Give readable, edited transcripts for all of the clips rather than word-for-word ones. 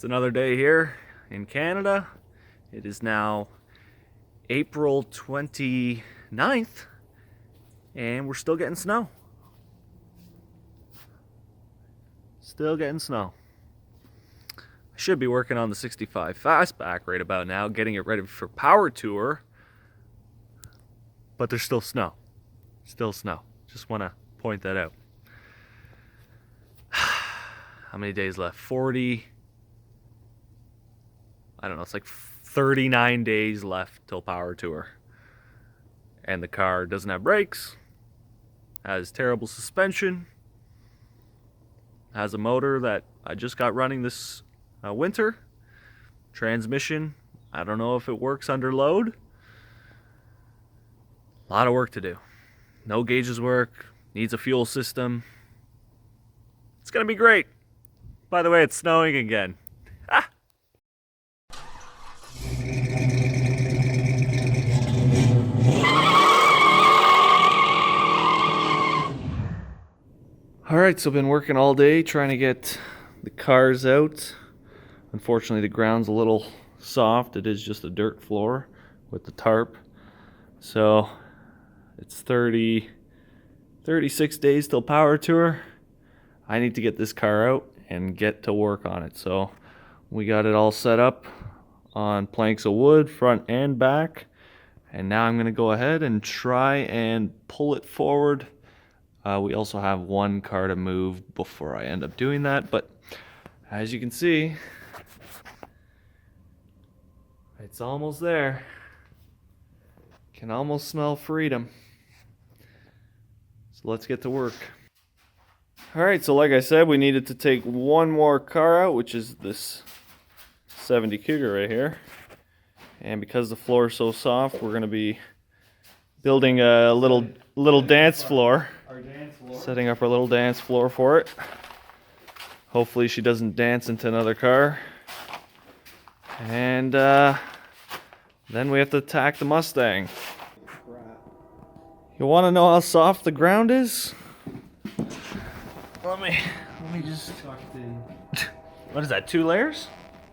It's another day here in Canada. It is now April 29th and we're still getting snow. Still getting snow. I should be working on the 65 Fastback right about now, getting it ready for power tour. But there's still snow. Still snow. Just want to point that out. How many days left? 40. I don't know, it's like 39 days left till power tour. And the car doesn't have brakes, has terrible suspension, has a motor that I just got running this winter. Transmission, I don't know if it works under load. A lot of work to do. No gauges work, needs a fuel system. It's gonna be great. By the way, it's snowing again. Ah! Alright, so I've been working all day trying to get the cars out. Unfortunately, the ground's a little soft. It is just a dirt floor with the tarp. So it's 36 days till power tour. I need to get this car out and get to work on it. So we got it all set up on planks of wood, front and back. And now I'm going to go ahead and try and pull it forward. We also have one car to move before I end up doing that, but as you can see, it's almost there. Can almost smell freedom. So let's get to work. Alright, so like I said, we needed to take one more car out, which is this 70 Cougar right here. And because the floor is so soft, we're going to be building a little dance floor. Setting up our little dance floor for it. Hopefully she doesn't dance into another car. And then we have to attack the Mustang. You want to know how soft the ground is? Let me just... What is that, 2 layers?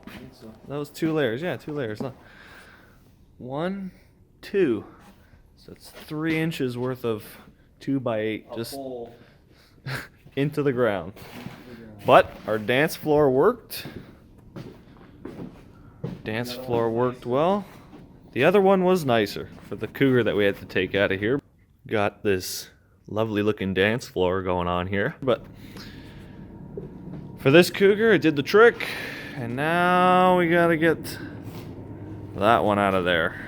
I think so. That was 2 layers, yeah, 2 layers. Look. 1, 2. So it's 3 inches worth of 2x8 just into the ground. But our dance floor worked. Dance floor worked well. The other one was nicer for the Cougar that we had to take out of here. Got this lovely looking dance floor going on here. But for this Cougar, it did the trick. And now we gotta get that one out of there.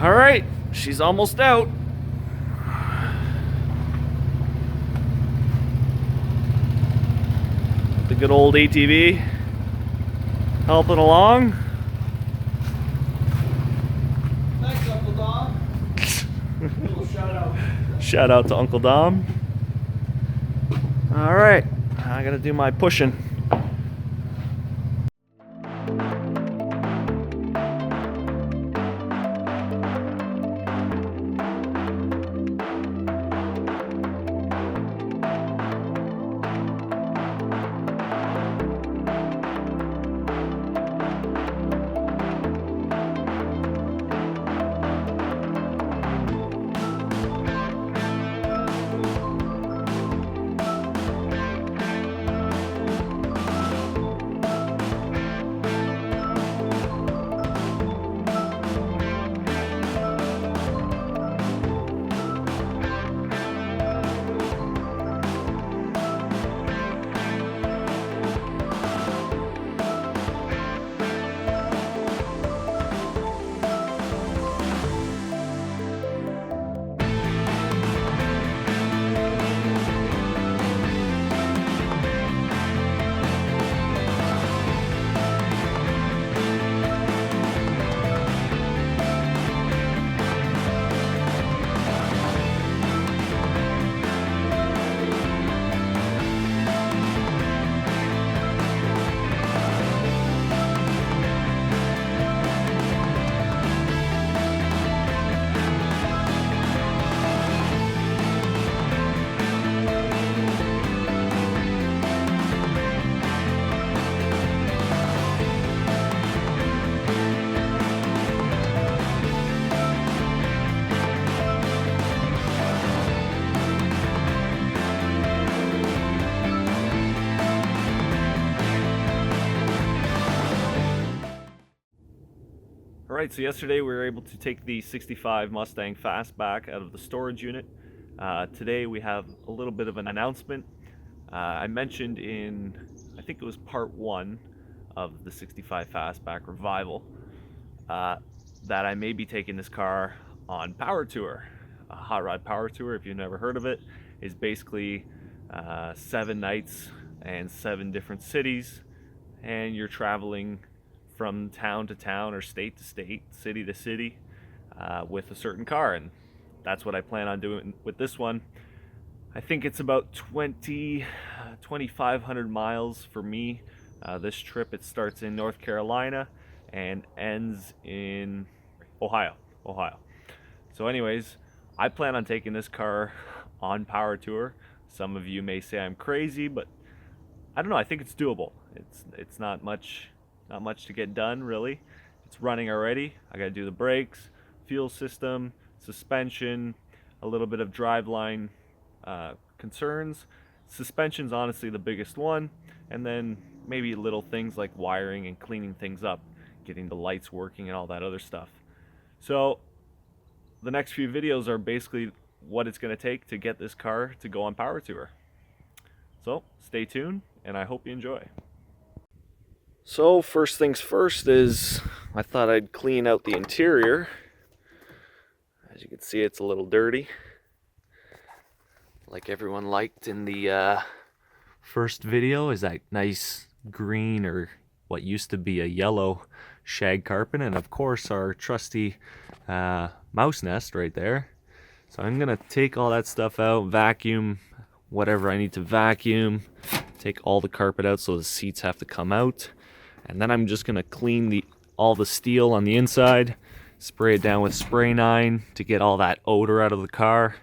Alright, she's almost out. The good old ATV helping along. Thanks, Uncle Dom. Little shout out. Shout out to Uncle Dom. Alright, I gotta do my pushing. Alright, so yesterday we were able to take the 65 Mustang Fastback out of the storage unit. Today we have a little bit of an announcement. I mentioned in, I think it was part 1 of the 65 Fastback revival, that I may be taking this car on power tour. A hot rod power tour, if you've never heard of it, is basically 7 nights and 7 different cities, and you're traveling from town to town or state to state, city to city, with a certain car. And that's what I plan on doing with this one. I think it's about 2,500 miles for me. This trip, it starts in North Carolina and ends in Ohio. So anyways, I plan on taking this car on power tour. Some of you may say I'm crazy, but I don't know, I think it's doable. It's not much to get done, really. It's running already. I gotta do the brakes, fuel system, suspension, a little bit of driveline concerns. Suspension's honestly the biggest one, and then maybe little things like wiring and cleaning things up, getting the lights working and all that other stuff. So the next few videos are basically what it's going to take to get this car to go on power tour. So stay tuned, and I hope you enjoy. So first things first is I thought I'd clean out the interior. As you can see, it's a little dirty, like everyone liked in the first video. Is that nice green, or what used to be a yellow shag carpet, and of course our trusty mouse nest right there. So I'm gonna take all that stuff out, vacuum whatever I need to vacuum, take all the carpet out so the seats have to come out, and then I'm just gonna clean all the steel on the inside, spray it down with spray 9 to get all that odor out of the car.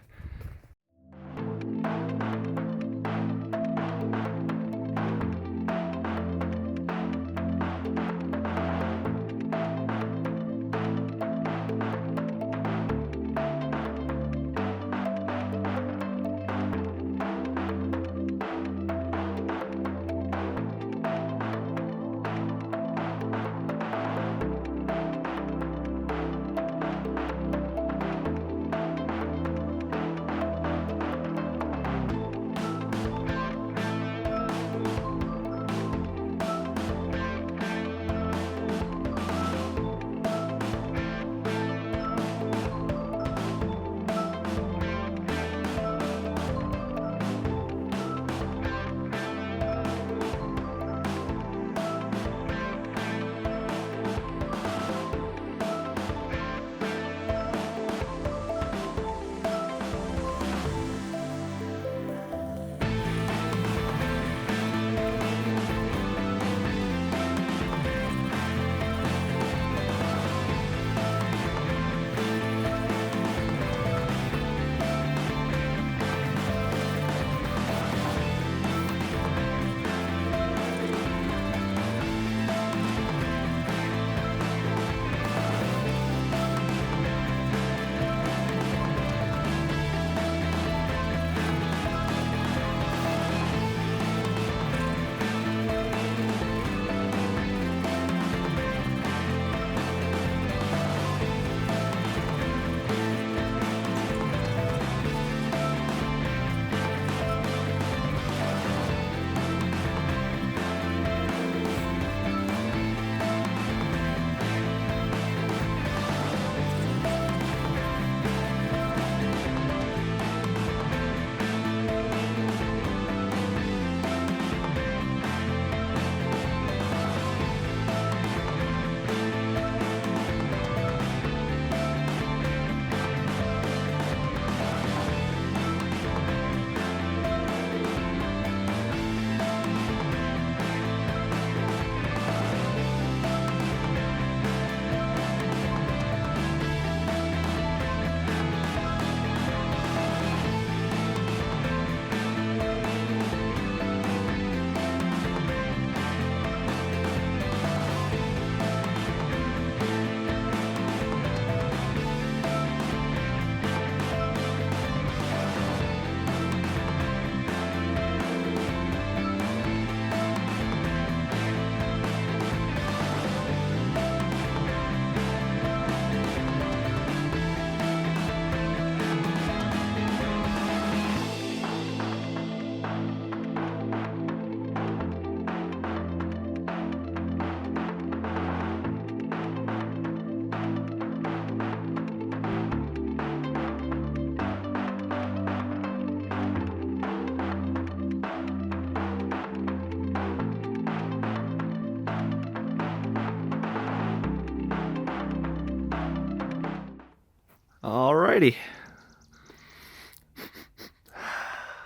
Alrighty.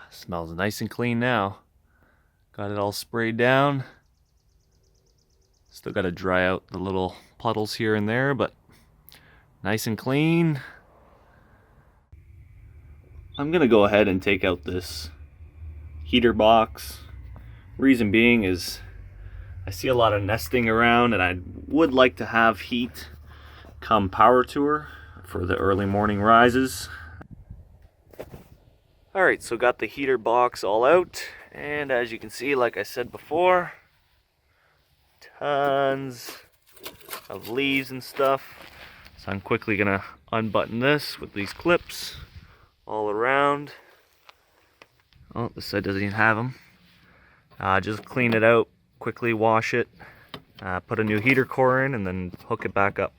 Smells nice and clean now. Got it all sprayed down. Still got to dry out the little puddles here and there, but nice and clean. I'm gonna go ahead and take out this heater box. Reason being is I see a lot of nesting around, and I would like to have heat come power tour for the early morning rises. Alright, so got the heater box all out, and as you can see, like I said before, tons of leaves and stuff. So I'm quickly gonna unbutton this with these clips all around. Oh, this side doesn't even have them. Just clean it out, quickly wash it, put a new heater core in, and then hook it back up.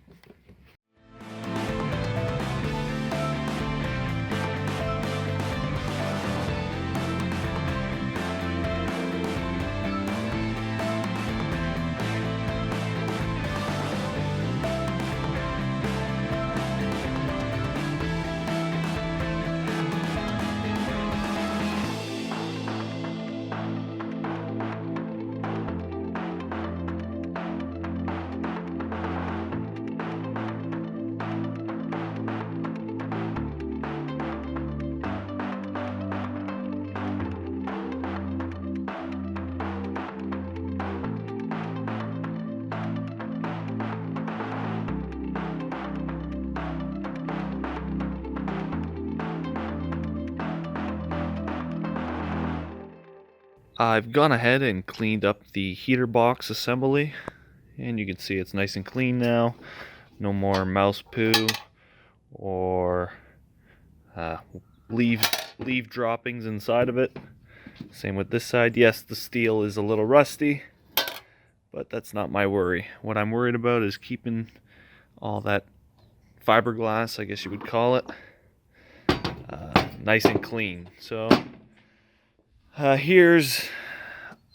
I've gone ahead and cleaned up the heater box assembly, and you can see it's nice and clean now. No more mouse poo or leaf droppings inside of it. Same with this side. Yes, the steel is a little rusty, but that's not my worry. What I'm worried about is keeping all that fiberglass, I guess you would call it, nice and clean. So here's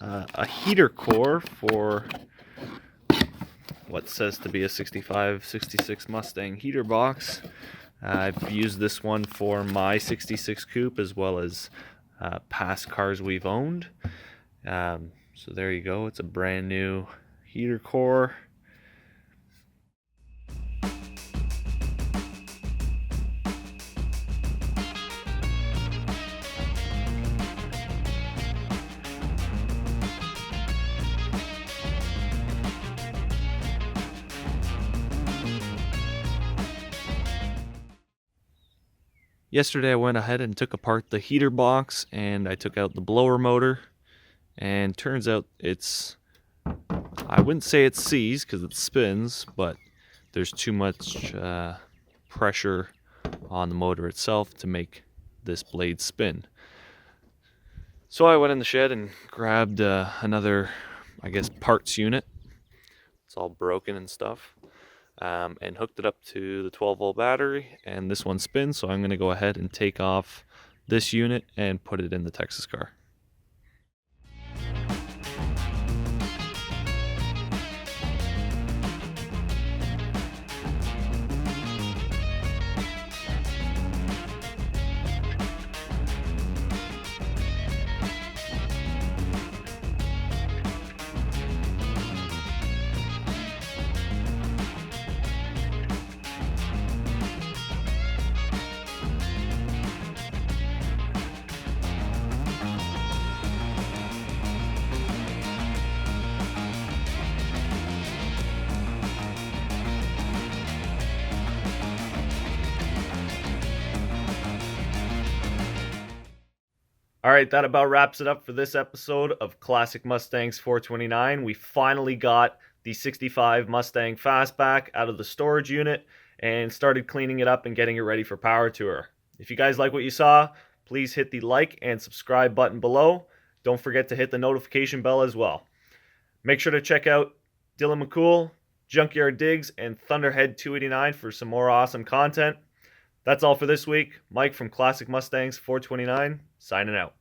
a heater core for what says to be a 65-66 Mustang heater box. I've used this one for my 66 coupe as well as past cars we've owned. So there you go, it's a brand new heater core. Yesterday I went ahead and took apart the heater box, and I took out the blower motor, and turns out it's, I wouldn't say it seized because it spins, but there's too much pressure on the motor itself to make this blade spin. So I went in the shed and grabbed another, I guess, parts unit. It's all broken and stuff. And hooked it up to the 12-volt battery, and this one spins, so I'm going to go ahead and take off this unit and put it in the Texas car. All right, that about wraps it up for this episode of Classic Mustangs 429. We finally got the 65 Mustang Fastback out of the storage unit and started cleaning it up and getting it ready for power tour. If you guys like what you saw, please hit the like and subscribe button below. Don't forget to hit the notification bell as well. Make sure to check out Dylan McCool, Junkyard Digs, and Thunderhead 289 for some more awesome content. That's all for this week. Mike from Classic Mustangs 429, signing out.